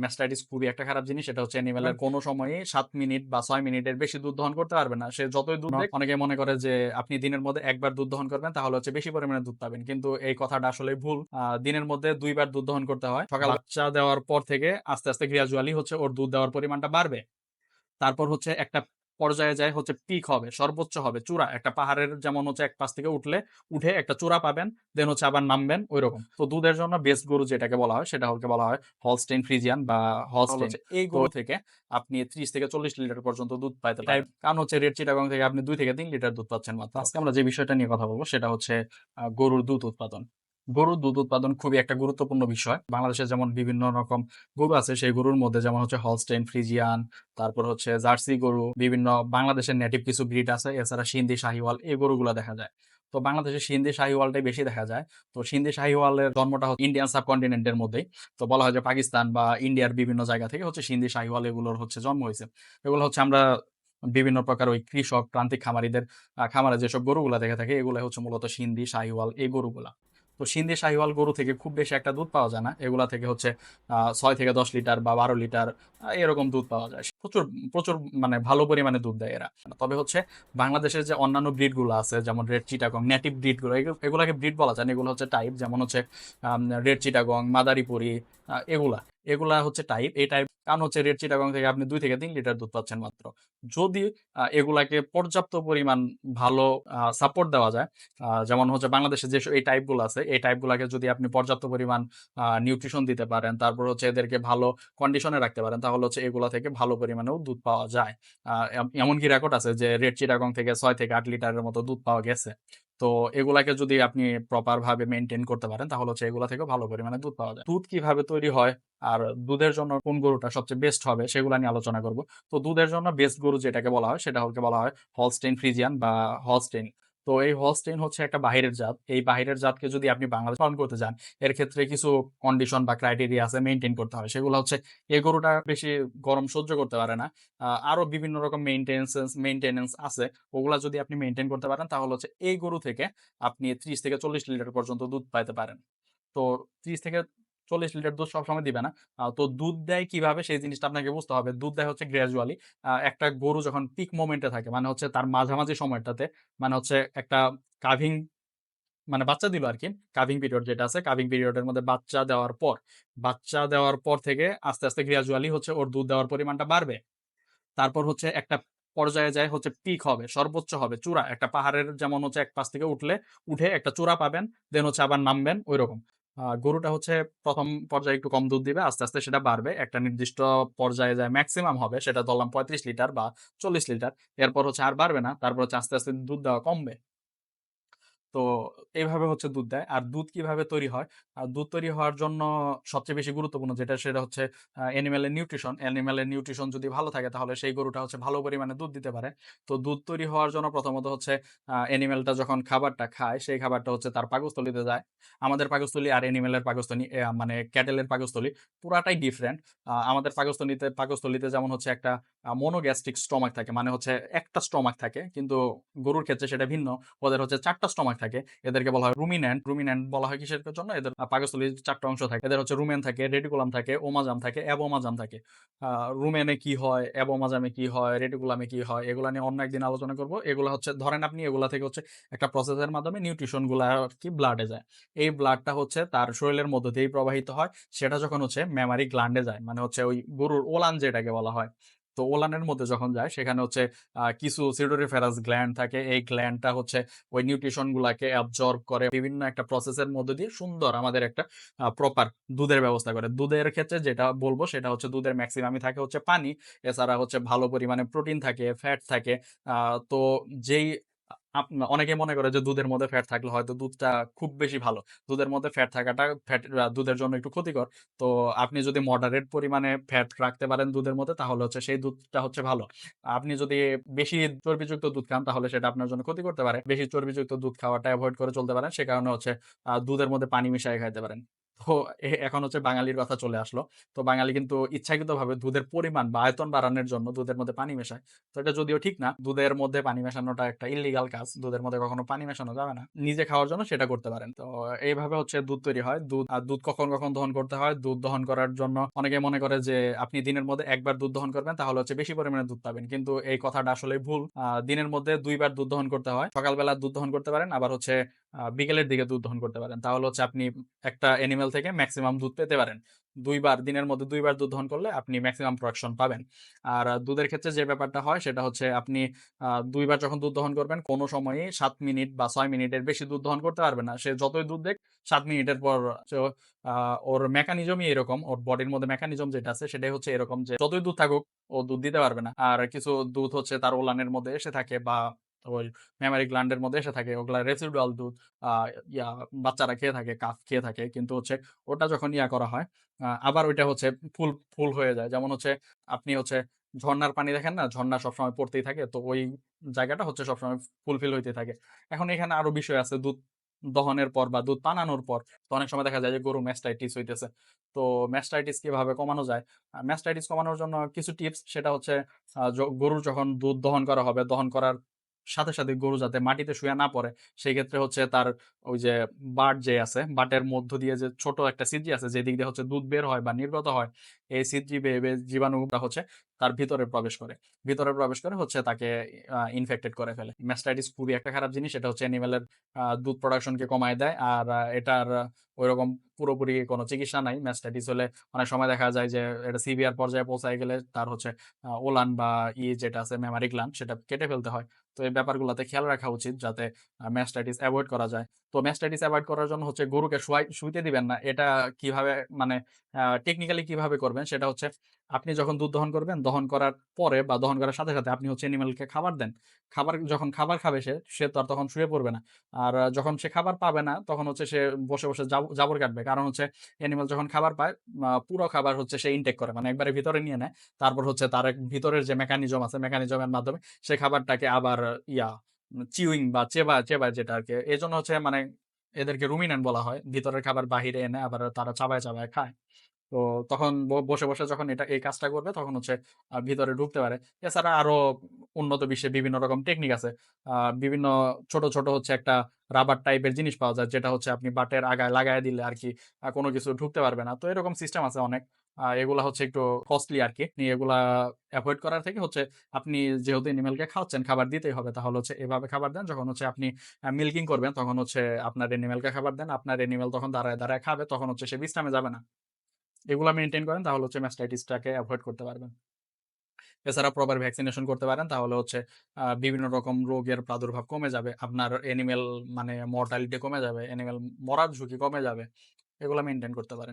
Mastitis খুবই একটা খারাপ জিনিস। এটা হচ্ছে অ্যানিমেলের কোনো সময়ই ৭ মিনিট বা ৬ মিনিটের বেশি দুধ দহন করতে পারবে না। সে যতই দুধ দেক, অনেকে মনে করে যে আপনি দিনের মধ্যে ১ বার দুধ দহন করবেন তাহলে হচ্ছে বেশি পরিমাণে দুধ পাবেন। কিন্তু এই কথাটা আসলেই ভুল। দিনের মধ্যে ২ বার দুধ দহন করতে হয়। সকাল বাচ্চা দেওয়ার পর থেকে আস্তে, আস্তে গ্র্যাজুয়ালি হচ্ছে ওর দুধ দেওয়ার পরিমাণটা বাড়বে। তারপর হচ্ছে একটা পর্যায়ে যায় হচ্ছে পিক হবে, সর্বোচ্চ হবে, চূড়া। একটা পাহাড়ের যেমন হচ্ছে এক পাশ থেকে উঠে একটা চূড়া পাবেন, দেন হচ্ছে আবার নামবেন ঐরকম। তো দুধের জন্য বেস্ট গরু যেটাকে বলা হয় সেটাকে বলা হয় হলস্টেইন ফ্রিজিয়ান বা হলস্টেইন। এই গরু থেকে আপনি ৩০ থেকে ৪০ লিটার পর্যন্ত দুধ পাইতে পারেন। কারণ হচ্ছে রেড চিটাগং থেকে আপনি ২ থেকে ৩ লিটার দুধ পাচ্ছেন মাত্র। আজকে আমরা যে বিষয়টা নিয়ে কথা বলবো সেটা হচ্ছে গরুর দুধ উৎপাদন। গরুর দুধ উৎপাদন খুবই একটা গুরুত্বপূর্ণ বিষয়। বাংলাদেশে যেমন বিভিন্ন রকম গরু আছে, সেই গরুর মধ্যে যেমন হচ্ছে হলস্টেইন ফ্রিজিয়ান, তারপর হচ্ছে জার্সি গরু, বিভিন্ন বাংলাদেশের নেটিভ কিছু ব্রিড আছে, এছাড়া সিন্ধি শাহিওয়াল, এই গরুগুলা দেখা যায়। তো বাংলাদেশে সিন্ধি শাহিওয়ালটাই বেশি দেখা যায়। তো সিন্ধি শাহিওয়ালের জন্মটা হচ্ছে ইন্ডিয়ান সাবকন্টিনেন্টের মধ্যেই। তো বলা হয় যে পাকিস্তান বা ইন্ডিয়ার বিভিন্ন জায়গা থেকে হচ্ছে সিন্ধি শাহিওয়াল এগুলোর হচ্ছে জন্ম হয়েছে। এগুলো হচ্ছে আমরা বিভিন্ন প্রকার ওই কৃষক প্রান্তিক খামারিদের খামারে যেসব গরুগুলা দেখে থাকি, এগুলো হচ্ছে মূলত সিন্ধি শাহিওয়াল এই গরুগুলা। তো সিন্ধি শাহিওয়াল গরু থেকে খুব বেশি একটা দুধ পাওয়া যায় না। এগুলা থেকে হচ্ছে ৬ থেকে ১০ লিটার বা ১২ লিটার এরকম দুধ পাওয়া যায়। প্রচুর, প্রচুর মানে ভালো পরিমাণে দুধ দেয় এরা। তবে হচ্ছে বাংলাদেশের যে অন্যান্য ব্রিড গুলো আছে যেমন রেড চিটাগং, নেটিভ ব্রিড গুলো, এগুলাকে ব্রিড বলা যায় না, এগুলো হচ্ছে টাইপ। যেমন হচ্ছে রেড চিটাগং, মাদারীপুরি, এগুলা এগুলা হচ্ছে টাইপ। এই টাইপ কারণ হচ্ছে রেড চিটাগং থেকে আপনি ২ থেকে ৩ লিটার দুধ পাচ্ছেন মাত্র। যদি এগুলাকে পর্যাপ্ত পরিমাণ ভালো সাপোর্ট দেওয়া যায়, যেমন হচ্ছে বাংলাদেশে যে এই টাইপগুলো আছে, এই টাইপগুলোকে যদি আপনি পর্যাপ্ত পরিমাণ নিউট্রিশন দিতে পারেন, তারপর হচ্ছে এদেরকে ভালো কন্ডিশনে রাখতে পারেন, তাহলে হচ্ছে এগুলা থেকে ভালো পরিমাণেও দুধ পাওয়া যায়। এমনকি রেকর্ড আছে যে রেড চিটাগং থেকে ৬ থেকে ৮ লিটারের মতো দুধ পাওয়া গেছে। তো এগুলাকে যদি আপনি প্রপার ভাবে মেনটেন করতে পারেন তাহলে হচ্ছে এগুলা থেকে ভালো পরিমাণে দুধ পাওয়া যায়। দুধ কিভাবে তৈরি হয় আর দুধের জন্য কোন গরুটা সবচেয়ে বেস্ট হবে সেগুলা নিয়ে আলোচনা করব। তো দুধের জন্য বেস্ট গরু যেটাকে বলা হয় সেটাকে বলা হয় হলস্টেইন ফ্রিজিয়ান বা হলস্টেইন। তো এই হলস্টেইন হচ্ছে একটা বাহিরের জাত। এই বাহিরের জাতকে যদি আপনি বাংলাদেশে পালন করতে যান, এর ক্ষেত্রে কিছু কন্ডিশন বা ক্রাইটেরিয়া আছে, মেইনটেইন করতে হয়। সেগুলো হচ্ছে এই গরুটা বেশি গরম সহ্য করতে পারে না। আরো বিভিন্ন রকম মেইনটেন্যান্স আছে। ওগুলা যদি আপনি মেইনটেইন করতে পারেন তাহলে হচ্ছে এই গরু থেকে আপনি ৩০ থেকে ৪০ লিটার পর্যন্ত দুধ পাইতে পারেন। তো ৩০ থেকে ৪০ লিটার দুধ সবসময় দিবে না। তো দুধ দেয় কিভাবে সেই জিনিসটা আপনাকে বুঝতে হবে। দুধ দেয় হচ্ছে গ্র্যাজুয়ালি। একটা গরু যখন পিক মোমেন্টে থাকে, মানে হচ্ছে তার মাঝামাঝি সময়টাতে, মানে হচ্ছে একটা কাভিং, মানে বাচ্চা দিল আরকি। কাভিং পিরিয়ড যেটা আছে, কাভিং পিরিয়ডের মধ্যে বাচ্চা দেওয়ার পর থেকে আস্তে, আস্তে গ্র্যাজুয়ালি হচ্ছে ওর দুধ দেওয়ার পরিমাণটা বাড়বে। তারপর হচ্ছে একটা পর্যায়ে যায় হচ্ছে পিক হবে, সর্বোচ্চ হবে, চূড়া। একটা পাহাড়ের যেমন হচ্ছে এক পাশ থেকে উঠে একটা চূড়া পাবেন, দেন হচ্ছে আবার নামবেন ঐরকম। গরুটা হচ্ছে ১ম পর্যায়ে একটু কম দুধ দিবে, আস্তে, আস্তে সেটা বাড়বে। একটা নির্দিষ্ট পর্যায়ে যায় ম্যাক্সিমাম হবে, সেটা ধরলাম ৩৫ লিটার বা ৪০ লিটার। এরপর হচ্ছে আর বাড়বে না। তারপর হচ্ছে আস্তে, আস্তে দুধ দেওয়া কমবে। তো এইভাবে হচ্ছে দুধ দেয়। আর দুধ কিভাবে তৈরি হয়? দুধ তৈরি হওয়ার জন্য সবচেয়ে বেশি গুরুত্বপূর্ণ যেটা সেটা হচ্ছে অ্যানিমেলের নিউট্রিশন। অ্যানিমেলের নিউট্রিশন যদি ভালো থাকে তাহলে সেই গরুটা হচ্ছে ভালো পরিমাণে দুধ দিতে পারে। তো দুধ তৈরি হওয়ার জন্য প্রথমত হচ্ছে অ্যানিমেলটা যখন খাবারটা খায় সেই খাবারটা হচ্ছে তার পাকস্থলীতে যায়। আমাদের পাকস্থলী আর অ্যানিমেলের পাকস্থলী, মানে ক্যাটেলের পাকস্থলী পুরাটাই ডিফারেন্ট। আমাদের পাকস্থলীতে যেমন হচ্ছে একটা মনোগ্যাস্ট্রিক স্টমাক থাকে, মানে হচ্ছে একটা স্টমাক থাকে। কিন্তু গরুর ক্ষেত্রে সেটা ভিন্ন। ওদের হচ্ছে ৪ টা স্টমাক থাকে। এদেরকে বলা হয় রুমিন্যান্ট। রুমিন্যান্ট বলা হয় কিসের জন্য? এদের পাকস্থলীর ৪ টা অংশ থাকে। এদের হচ্ছে রুমেন থাকে, রেটিকুলাম থাকে, ওমাজাম থাকে, অ্যাবোমাজাম থাকে। রুমেনে কি হয়, অ্যাবোমাজামে কি হয়, রেটিকুলামে কি হয়, এগুলা নিয়ে অন্য একদিন আলোচনা করব। এগুলা হচ্ছে ধরেন আপনি এগুলা থেকে হচ্ছে একটা প্রসেসের মাধ্যমে নিউট্রিশন গুলা আরকি ব্লাডে যায়। এই ব্লাডটা হচ্ছে তার শরীরের মধ্য দিয়েই প্রবাহিত হয়। সেটা যখন হচ্ছে মেমারি গ্ল্যান্ডে যায়, মানে হচ্ছে ওই গরুর ওলান যেটাকে বলা হয়। তো ওলানের মধ্যে যখন যায় সেখানে হচ্ছে কিছু সিডোরিফেরাস গ্ল্যান্ড থাকে। এই গ্ল্যান্ডটা হচ্ছে ওই নিউট্রিশন গুলাকে অ্যাবজর্ব করে বিভিন্ন একটা প্রসেসের মধ্যে দিয়ে সুন্দর আমাদের একটা প্রপার দুধের ব্যবস্থা করে। দুধের ক্ষেত্রে যেটা বলবো সেটা হচ্ছে দুধের ম্যাক্সিমামই থাকে হচ্ছে পানি। এছাড়া হচ্ছে ভালো পরিমাণে প্রোটিন থাকে, ফ্যাট থাকে। তো যেই অনেকে মনে করে যে দুধের মধ্যে ফ্যাট থাকলে হয়তো দুধটা খুব বেশি ভালো। দুধের মধ্যে ফ্যাট থাকাটা দুধের জন্য একটু ক্ষতিকর। তো আপনি যদি মডারেট পরিমাণে ফ্যাট রাখতে পারেন দুধের মধ্যে তাহলে হচ্ছে সেই দুধটা হচ্ছে ভালো। আপনি যদি বেশি চর্বিযুক্ত দুধ খান তাহলে সেটা আপনার জন্য ক্ষতি করতে পারে। বেশি চর্বিযুক্ত দুধ খাওয়াটা এভয়েড করে চলতে পারেন। সে কারণে হচ্ছে দুধের মধ্যে পানি মিশায় খাইতে পারেন। তো এখন হচ্ছে বাঙালির কথা চলে আসলো। তো বাঙালি কিন্তু ইচ্ছাকৃতভাবে দুধের পরিমাণ বা আয়তন বাড়ানোর জন্য দুধের মধ্যে পানি মেশায়। তো এটা যদিও ঠিক না। দুধের মধ্যে পানি মেশানোটা একটা ইল্লিগাল কাজ। দুধের মধ্যে কখনো পানি মেশানো যাবে না। নিজে খাওয়ার জন্য সেটা করতে পারেন। তো এইভাবে হচ্ছে দুধ তৈরি হয়। দুধ কখন দহন করতে হয়? দুধ দহন করার জন্য অনেকে মনে করে যে আপনি দিনের মধ্যে ১ বার দুধ দহন করবেন তাহলে হচ্ছে বেশি পরিমাণে দুধ পাবেন। কিন্তু এই কথাটা আসলেই ভুল। দিনের মধ্যে ২ বার দুধ দহন করতে হয়। সকালবেলা দুধ দহন করতে পারেন, আবার হচ্ছে বিকেলের দিকে দুধ দহন করতে পারেন। তাহলে হচ্ছে আপনি একটা অ্যানিমাল থেকে মেক্সিমাম দুধ পেতে পারেন। ২ বার দিনের মধ্যে ২ বার দুধ দহন করলে আপনি মেক্সিমাম প্রোডাকশন পাবেন। আর দুধের ক্ষেত্রে যে ব্যাপারটা হয় সেটা হচ্ছে আপনি ২ বার যখন দুধ দহন করবেন কোন সময়ই ৭ মিনিট বা ৬ মিনিটের বেশি দুধ দহন করতে পারবে না। সে যতই দুধ দেক ৭ মিনিটের পর সো আ ওর মেকানিজমই এরকম। ওর বডির মধ্যে মেকানিজম যেটা আছে সেটাই হচ্ছে এরকম যে যতই দুধ থাকুক ও দুধ দিতে পারবে না। আর কিছু দুধ হচ্ছে তার ওলানের মধ্যে এসে থাকে বা ওই মেমারি গ্ল্যান্ড এর মধ্যে এসে থাকে। ওগুলা রেসিডুয়াল দুধ আ ইয়া বাচ্চারা খেয়ে থাকে, কাফ খেয়ে থাকে। কিন্তু হচ্ছে ওটা যখন করা হয়, আবার ওইটা হচ্ছে ফুল হয়ে যায়। যেমন হচ্ছে আপনি হচ্ছে ঝরনার পানি দেখেন না? ঝরনা সবসময় পড়তেই থাকে। তো ওই জায়গাটা হচ্ছে সবসময় ফুলফিল হইতে থাকে। এখন এখানে আরো বিষয় আছে। দুধ দহনের পর বা দুধ পানানোর পর তো অনেক সময় দেখা যায় যে গরু ম্যাস্টাইটিস হইতেছে। তো ম্যাস্টাইটিস কিভাবে কমানো যায়? ম্যাস্টাইটিস কমানোর জন্য কিছু টিপস সেটা হচ্ছে গরুর যখন দুধ দহন করা হবে, দহন করার সাথে গরু যাতে মাটিতে শুয়ে না পড়ে, সেক্ষেত্রে হচ্ছে তার ওই যে বাট যে আছে, বাটের মধ্য দিয়ে যে ছোট একটা ছিদ্রি আছে যেদিক দিয়ে হচ্ছে দুধ বের হয় বা নির্গত হয়, এই ছিদ্রি বেয়ে জীবাণুটা হচ্ছে তার ভিতরে প্রবেশ করে। ভিতরে প্রবেশ করে হচ্ছে তাকে ইনফেক্টেড করে ফেলে। ম্যাস্টাইটিস খুবই একটা খারাপ জিনিস। এটা হচ্ছে অ্যানিমেলের দুধ প্রোডাকশনকে কমায় দেয়। আর এটার ঐরকম পুরোপুরি কোনো চিকিৎসা নাই। ম্যাস্টাইটিস হলে অনেক সময় দেখা যায় যে এটা সিভিয়ার পর্যায়ে পৌঁছায় গেলে তার হচ্ছে ওলান বা যেটা আছে মেমারি গ্ল্যান্ড সেটা কেটে ফেলতে হয়। তো এই ব্যাপারগুলাতে খেয়াল রাখা উচিত যাতে ম্যাস্টাইটিস এভয়েড করা যায়। তো ম্যাস্টাইটিস এভয়েড করার জন্য হচ্ছে গরুকে শুইতে দিবেন না। এটা কিভাবে মানে টেকনিক্যালি কিভাবে করবেন সেটা হচ্ছে আপনি যখন দুধ দহন করবেন, দহন করার পরে বা দহন করার সাথে আপনি হচ্ছে এনিমেলকে খাবার দেন। যখন খাবার খাবে সে তো আর তখন শুয়ে পড়বে না। আর যখন সে খাবার পাবে না তখন হচ্ছে সে বসে জাবর কাটবে। কারণ হচ্ছে এনিমেল যখন খাবার পায় পুরো খাবার হচ্ছে সে ইনটেক করে। মানে একবারে ভিতরে নিয়ে নেয়। তারপর হচ্ছে তার ভিতরের যে মেকানিজম আছে মেকানিজমের মাধ্যমে সে খাবারটাকে আবার ইয়া চিউইং বা চেবায় যেটা আরকি। এজন্য হচ্ছে মানে এদেরকে রুমিন্যান্ট বলা হয়। ভিতরের খাবার বাহিরে এনে আবার তারা চাবায় খায়। তো তখন বসে যখন এই কাজটা করবে তখন হচ্ছে ভিতরে ঢুকতে পারে। এছাড়া আরো উন্নত বিশ্বে বিভিন্ন রকম টেকনিক আছে। আ বিভিন্ন ছোট হচ্ছে একটা রাবার টাইপের জিনিস পাওয়া যায় যেটা হচ্ছে আপনি বাটের আগায় লাগায় দিলে আরকি কোন কিছু ঢুকতে পারবে না। তো এরকম সিস্টেম আছে অনেক। এগুলা হচ্ছে একটু কস্টলি আরকি। এগুলা এভয়েড করার থেকে হচ্ছে আপনি যেহেতু এনিমেলকে খাওয়াচ্ছেন, খাবার দিতেই হবে। তাহলে হচ্ছে এভাবে খাবার দেন যখন হচ্ছে আপনি মিল্কিং করবেন তখন হচ্ছে আপনার এনিমেলকে খাবার দেন। আপনার এনিমেল তখন দাঁড়ায় খাবে তখন হচ্ছে সে বিশ্রামে যাবে না। এগুলা মেইনটেইন করেন তাহলে হচ্ছে ম্যাস্টাইটিসটাকে এভয়েড করতে পারবেন। এছাড়া প্রপার ভ্যাকসিনেশন করতে পারেন তাহলে হচ্ছে বিভিন্ন রকম রোগের প্রাদুর্ভাব কমে যাবে। আপনার অ্যানিমেল মানে মর্টালিটি কমে যাবে। অ্যানিমেল মরার ঝুঁকি কমে যাবে। এগুলা মেইনটেইন করতে পারেন।